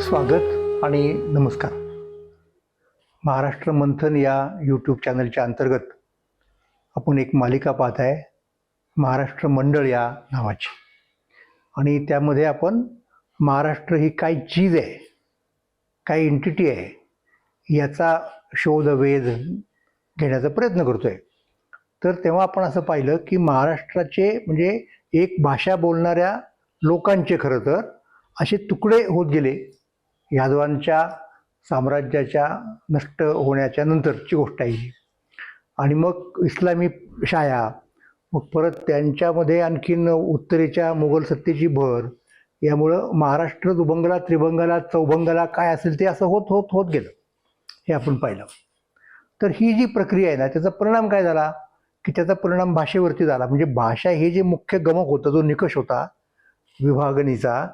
स्वागत आणि नमस्कार. महाराष्ट्र मंथन या यूट्यूब चॅनलच्या अंतर्गत आपण एक मालिका पाहत आहे, महाराष्ट्र मंडळ या नावाची. आणि त्यामध्ये आपण महाराष्ट्र ही काय चीज आहे, काय एंटिटी आहे, याचा शोध वेध घेण्याचा प्रयत्न करतो आहे. तर तेव्हा आपण असं पाहिलं की महाराष्ट्राचे म्हणजे एक भाषा बोलणाऱ्या लोकांचे खरं तर असे तुकडे होत गेले. यादवांच्या साम्राज्याच्या नष्ट होण्याच्या नंतरची गोष्ट आहे ही. आणि मग इस्लामी शाया, मग परत त्यांच्यामध्ये आणखीन उत्तरेच्या मुघल सत्तेची भर, यामुळं महाराष्ट्र दुभंगला, त्रिभंगाला, चौभंगाला काय असेल ते असं होत होत होत गेलं, हे आपण पाहिलं. तर ही जी प्रक्रिया आहे ना, त्याचा परिणाम काय झाला की त्याचा परिणाम भाषेवरती झाला. म्हणजे भाषा हे जे मुख्य गमक होतं, जो निकष होता विभागणीचा,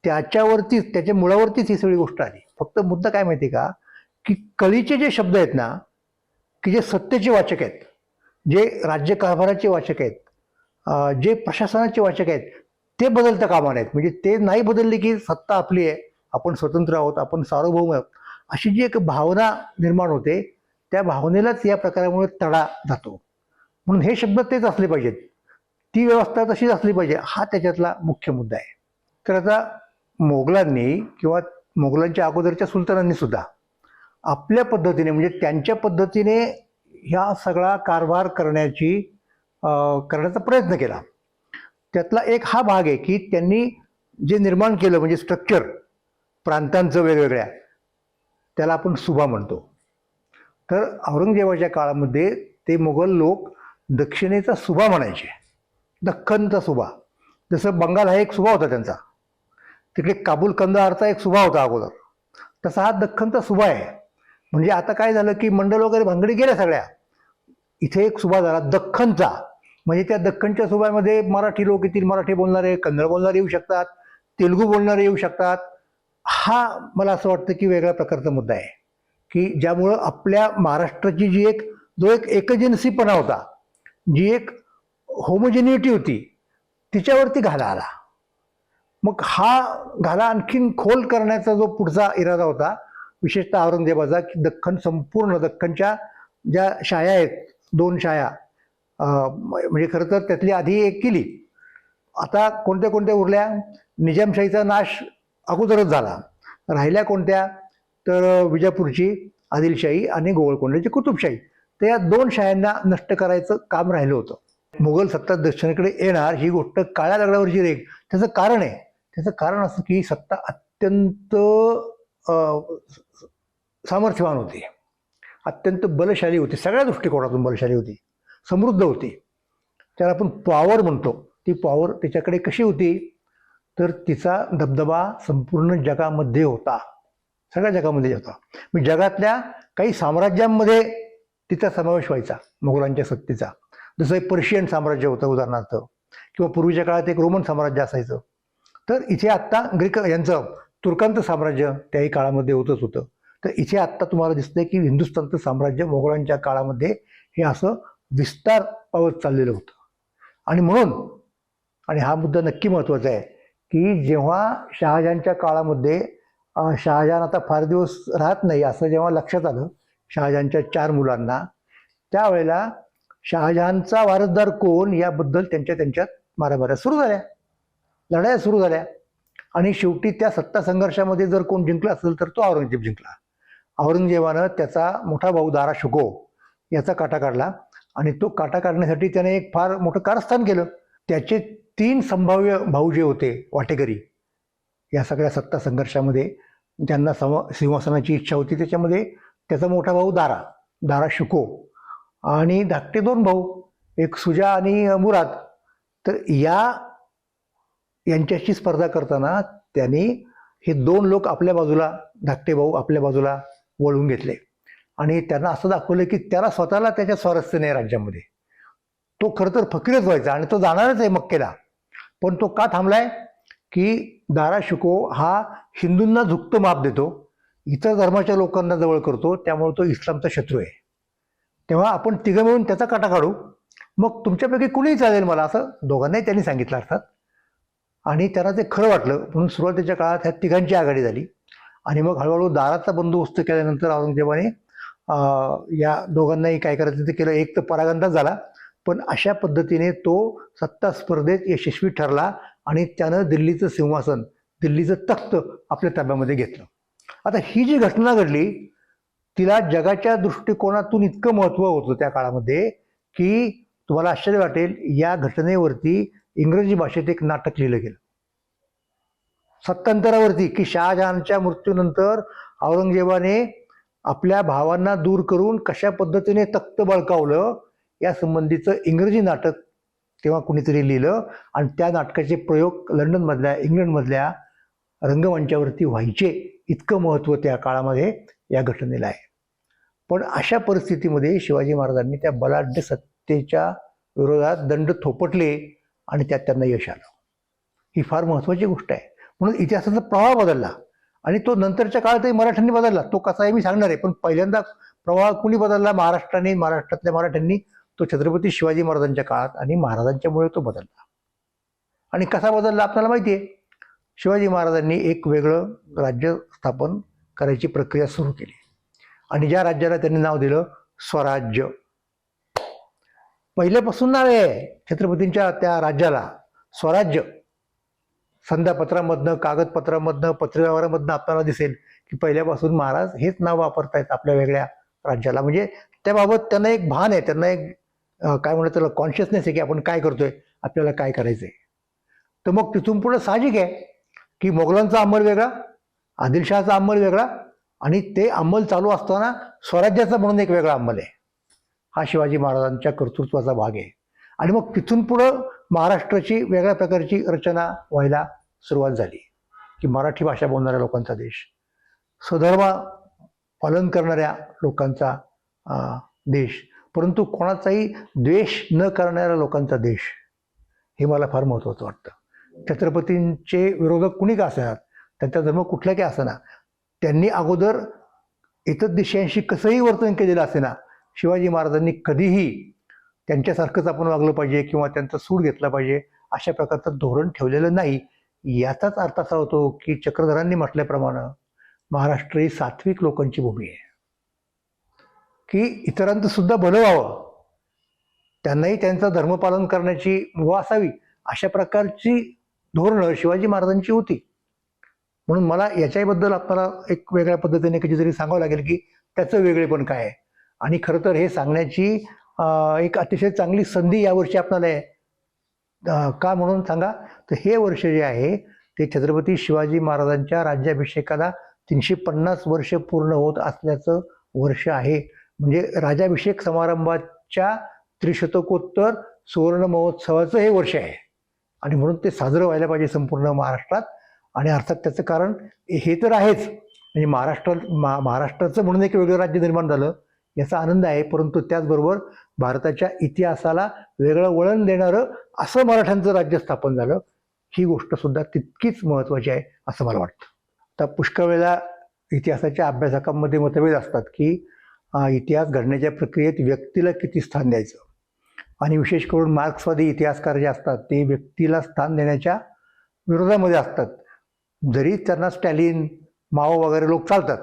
त्याच्यावरतीच, त्याच्या मुळावरतीच ही सगळी गोष्ट आली. फक्त मुद्दा काय माहिती का, की कळीचे जे शब्द आहेत ना, की जे सत्तेचे वाचक आहेत, जे राज्यकारभाराचे वाचक आहेत, जे प्रशासनाचे वाचक आहेत, ते बदलता कामा नयेत. म्हणजे ते नाही बदलले की सत्ता आपली आहे, आपण स्वतंत्र आहोत, आपण सार्वभौम आहोत, अशी जी एक भावना निर्माण होते, त्या भावनेलाच या प्रकारामुळे तडा जातो. म्हणून हे शब्द तेच असले पाहिजेत, ती व्यवस्था तशीच असली पाहिजे, हा त्याच्यातला मुख्य मुद्दा आहे. तर आता मोगलांनी किंवा मोगलांच्या अगोदरच्या सुलतानांनी सुद्धा आपल्या पद्धतीने, म्हणजे त्यांच्या पद्धतीने ह्या सगळा कारभार करण्याचा प्रयत्न केला. त्यातला एक हा भाग आहे की त्यांनी जे निर्माण केलं, म्हणजे स्ट्रक्चर प्रांतांचं वेगवेगळ्या, त्याला आपण सुबा म्हणतो. तर औरंगजेबाच्या काळामध्ये ते मोगल लोक दक्षिणेचा सुबा म्हणायचे, दख्खनचा सुबा. जसं बंगाल हा एक सुबा होता त्यांचा, तिकडे काबूल कंदाहारचा एक सुबा होता अगोदर, तसा हा दख्खनचा सुबा आहे. म्हणजे आता काय झालं की मंडल वगैरे भानगडी गेल्या सगळ्या, इथे एक सुबा झाला दख्खनचा. म्हणजे त्या दख्खनच्या सुबामध्ये मराठी लोक येतील, मराठी बोलणारे, कन्नड बोलणारे येऊ शकतात, तेलुगू बोलणारे येऊ शकतात. हा मला असं वाटतं की वेगळ्या प्रकारचा मुद्दा आहे, की ज्यामुळं आपल्या महाराष्ट्राची जी जो एक एकजिनसीपणा होता, जी एक होमोजेनिटी होती, तिच्यावरती घाला आला. मग हा घाला आणखीन खोल करण्याचा जो पुढचा इरादा होता, विशेषतः औरंगजेबाचा, की दख्खन, संपूर्ण दख्खनच्या ज्या शाया आहेत, 2 शाया, म्हणजे खरं तर त्यातली आधी एक केली, आता कोणत्या कोणत्या उरल्या. निजामशाहीचा नाश अगोदरच झाला. राहिल्या कोणत्या, तर विजापूरची आदिलशाही आणि गोवळकोंड्याची कुतुबशाही. तर या 2 शायांना नष्ट करायचं काम राहिलं होतं. मुघल सत्ता दक्षिणेकडे येणार ही गोष्ट काळ्या दगडावरची रेघ. त्याचं कारण आहे, त्याचं कारण असं की सत्ता अत्यंत सामर्थ्यवान होती, अत्यंत बलशाली होती, सगळ्या दृष्टिकोनातून बलशाली होती, समृद्ध होती. त्याला आपण पॉवर म्हणतो. ती पॉवर त्याच्याकडे कशी होती, तर तिचा दबदबा संपूर्ण जगामध्ये होता, सगळ्या जगामध्ये होता. म्हणजे जगातल्या काही साम्राज्यांमध्ये तिचा समावेश व्हायचा मोगलांच्या सत्तेचा. जसं एक पर्शियन साम्राज्य होतं उदाहरणार्थ, किंवा पूर्वीच्या काळात एक रोमन साम्राज्य असायचं. तर इथे आत्ता ग्रीक यांचं तुर्कांचं साम्राज्य त्याही काळामध्ये होतच होतं. तर इथे आत्ता तुम्हाला दिसतंय की हिंदुस्थानचं साम्राज्य मोगलांच्या काळामध्ये हे असं विस्तार पावत चाललेलं होतं. आणि म्हणून, आणि हा मुद्दा नक्की महत्त्वाचा आहे, की जेव्हा शहाजहानच्या काळामध्ये शहाजहान आता फार दिवस राहत नाही असं जेव्हा लक्षात आलं शहाजहानच्या 4 मुलांना, त्यावेळेला शहाजहानचा वारसदार कोण याबद्दल त्यांच्यात मारामाऱ्या सुरू झाल्या, लढाया सुरू झाल्या. आणि शेवटी त्या सत्ता संघर्षामध्ये जर कोण जिंकला असेल तर तो औरंगजेब जिंकला. औरंगजेबानं त्याचा मोठा भाऊ दारा शुको याचा काटा काढला, आणि तो काटा काढण्यासाठी त्याने एक फार मोठं कारस्थान केलं. त्याचे 3 संभाव्य भाऊ जे होते वाटेकरी या सगळ्या सत्ता संघर्षामध्ये, ज्यांना सिंहासनाची इच्छा होती, त्याच्यामध्ये त्याचा मोठा भाऊ दारा शुको आणि धाकटे 2 भाऊ, एक सुजा आणि मुराद. तर यांच्याशी स्पर्धा करताना त्यांनी हे 2 लोक आपल्या बाजूला, धाकटे भाऊ आपल्या बाजूला वळवून घेतले, आणि त्यांना असं दाखवलं की त्याला स्वतःला त्याच्या स्वारस्य नाही राज्यामध्ये. तो खरं तर फकीरच व्हायचा आणि तो जाणारच आहे मक्केला, पण तो का थांबलाय, की दारा शुको हा हिंदूंना झुकतं माप देतो, इतर धर्माच्या लोकांना जवळ करतो, त्यामुळे तो इस्लामचा शत्रू आहे. तेव्हा आपण तिघं मिळून त्याचा काटा काढू, मग तुमच्यापैकी कुणीही चालेल मला, असं दोघांनाही त्यांनी सांगितलं अर्थात. आणि त्यांना ते खरं वाटलं, म्हणून सुरुवातीच्या काळात ह्या तिघांची आघाडी झाली. आणि मग हळूहळू दाराचा बंदोबस्त केल्यानंतर औरंगजेबाने या दोघांनाही काय करायचं ते केलं. एक तर परागंदा झाला, पण अशा पद्धतीने तो सत्ता स्पर्धेत यशस्वी ठरला आणि त्यानं दिल्लीचं सिंहासन, दिल्लीचं तख्त आपल्या ताब्यामध्ये घेतलं. आता ही जी घटना घडली तिला जगाच्या दृष्टिकोनातून इतकं महत्त्व होतं त्या काळामध्ये की तुम्हाला आश्चर्य वाटेल, या घटनेवरती इंग्रजी भाषेत एक नाटक लिहिलं गेलं सत्तांतरावरती, की शहाजहानच्या मृत्यूनंतर औरंगजेबाने आपल्या भावांना दूर करून कशा पद्धतीने तख्त बळकावलं या संबंधीचं इंग्रजी नाटक तेव्हा कुणीतरी लिहिलं आणि त्या नाटकाचे प्रयोग लंडनमधल्या, इंग्लंडमधल्या रंगमंचावरती व्हायचे. इतकं महत्त्व त्या काळामध्ये या घटनेला आहे. पण अशा परिस्थितीमध्ये शिवाजी महाराजांनी त्या बलाढ्य सत्तेच्या विरोधात दंड थोपटले आणि त्यात त्यांना यश आलं. ही फार महत्त्वाची गोष्ट आहे. म्हणून इतिहासाचा प्रवाह बदलला आणि तो नंतरच्या काळातही मराठ्यांनी बदलला. तो कसा आहे मी सांगणार आहे, पण पहिल्यांदा प्रवाह कुणी बदलला? महाराष्ट्राने, महाराष्ट्रातल्या मराठ्यांनी. तो छत्रपती शिवाजी महाराजांच्या काळात आणि महाराजांच्यामुळे तो बदलला. आणि कसा बदलला आपल्याला माहिती आहे. शिवाजी महाराजांनी एक वेगळं राज्य स्थापन करायची प्रक्रिया सुरू केली आणि ज्या राज्याला त्यांनी नाव दिलं स्वराज्य. पहिल्यापासून नाव आहे छत्रपतींच्या त्या राज्याला स्वराज्य. संध्यापत्रामधनं, कागदपत्रामधनं, पत्रव्यवहारामधनं आपल्याला दिसेल की पहिल्यापासून महाराज हेच नाव वापरतायत आपल्या वेगळ्या राज्याला. म्हणजे त्याबाबत त्यांना एक भान आहे, त्यांना एक काय म्हणतात त्याला कॉन्शियसनेस आहे की आपण काय करतोय, आपल्याला काय करायचंय. तर मग तिथून पुढे साहजिक आहे की मोगलांचा अंमल वेगळा, आदिलशहाचा अंमल वेगळा आणि ते अंमल चालू असताना स्वराज्याचा म्हणून एक वेगळा अंमल आहे. हा शिवाजी महाराजांच्या कर्तृत्वाचा भाग आहे. आणि मग तिथून पुढं महाराष्ट्राची वेगळ्या प्रकारची रचना व्हायला सुरुवात झाली की मराठी भाषा बोलणाऱ्या लोकांचा देश, स्वधर्म पालन करणाऱ्या लोकांचा देश, परंतु कोणाचाही द्वेष न करणाऱ्या लोकांचा देश. हे मला फार महत्त्वाचं वाटतं. छत्रपतींचे विरोधक कुणी का असणार, त्यांचा धर्म कुठला काय असेना, त्यांनी अगोदर इतर दिशांशी कसंही वर्तन केलेलं असेना, शिवाजी महाराजांनी कधीही त्यांच्यासारखंच आपण वागलं पाहिजे किंवा त्यांचा सूड घेतला पाहिजे अशा प्रकारचं धोरण ठेवलेलं नाही. याचाच अर्थ असा होतो की चक्रधरांनी म्हटल्याप्रमाणे महाराष्ट्र ही सात्विक लोकांची भूमी आहे, की इतरांचं सुद्धा भलं व्हावं, त्यांनाही त्यांचं धर्मपालन करण्याची मुभा असावी अशा प्रकारची धोरणं शिवाजी महाराजांची होती. म्हणून मला याच्याबद्दल आपल्याला एक वेगळ्या पद्धतीने कधीतरी सांगावं लागेल की त्याचं वेगळेपण काय आहे. आणि खरं तर हे सांगण्याची एक अतिशय चांगली संधी यावर्षी आपल्याला आहे. का म्हणून सांगा, तर हे वर्ष जे आहे ते छत्रपती शिवाजी महाराजांच्या राज्याभिषेकाला 350 वर्ष पूर्ण होत असल्याचं वर्ष आहे. म्हणजे राज्याभिषेक समारंभाच्या त्रिशतकोत्तर सुवर्ण महोत्सवाचं हे वर्ष आहे आणि म्हणून ते साजरं व्हायला पाहिजे संपूर्ण महाराष्ट्रात. आणि अर्थात त्याचं कारण हे तर आहेच, म्हणजे महाराष्ट्राचं म्हणून एक वेगळं राज्य निर्माण झालं याचा आनंद आहे, परंतु त्याचबरोबर भारताच्या इतिहासाला वेगळं वळण देणारं असं मराठ्यांचं राज्य स्थापन झालं, ही गोष्ट सुद्धा तितकीच महत्त्वाची आहे असं मला वाटतं. आता पुष्कळ वेळा इतिहासाच्या अभ्यासकांमध्ये मतभेद असतात की इतिहास घडण्याच्या प्रक्रियेत व्यक्तीला किती स्थान द्यायचं, आणि विशेष करून मार्क्सवादी इतिहासकार जे असतात ते व्यक्तीला स्थान देण्याच्या विरोधामध्ये असतात. जरी त्यांना स्टॅलिन, माओ वगैरे लोक चालतात,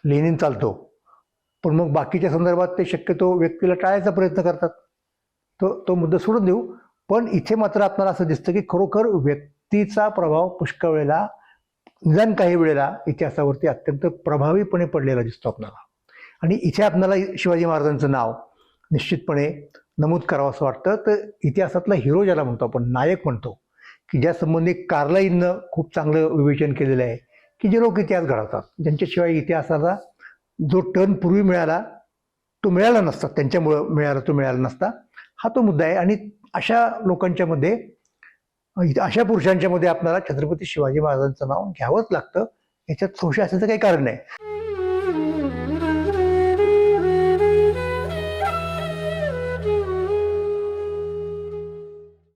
लेनिन चालतो, पण मग बाकीच्या संदर्भात ते शक्यतो व्यक्तीला टाळायचा प्रयत्न करतात. तो मुद्दा सोडून देऊ. पण इथे मात्र आपल्याला असं दिसतं की खरोखर व्यक्तीचा प्रभाव पुष्कळ वेळेला, निदान काही वेळेला इतिहासावरती अत्यंत प्रभावीपणे पडलेला दिसतो आपल्याला. आणि इथे आपल्याला शिवाजी महाराजांचं नाव निश्चितपणे नमूद करावं असं वाटतं. तर इतिहासातला हिरो ज्याला म्हणतो आपण, नायक म्हणतो, की ज्या संबंधी कार्लाइलनं खूप चांगलं विवेचन केलेलं आहे की जे लोक इतिहास घडवतात, ज्यांच्याशिवाय इतिहासाला जो टर्न पूर्वी मिळाला तो मिळाला नसता, त्यांच्यामुळं मिळाला तो मिळाला नसता, हा तो मुद्दा आहे. आणि अशा लोकांच्या मध्ये, अशा पुरुषांच्या मध्ये आपल्याला छत्रपती शिवाजी महाराजांचं नाव घ्यावंच लागतं. याच्यात संशय असण्याचं काही कारण नाही.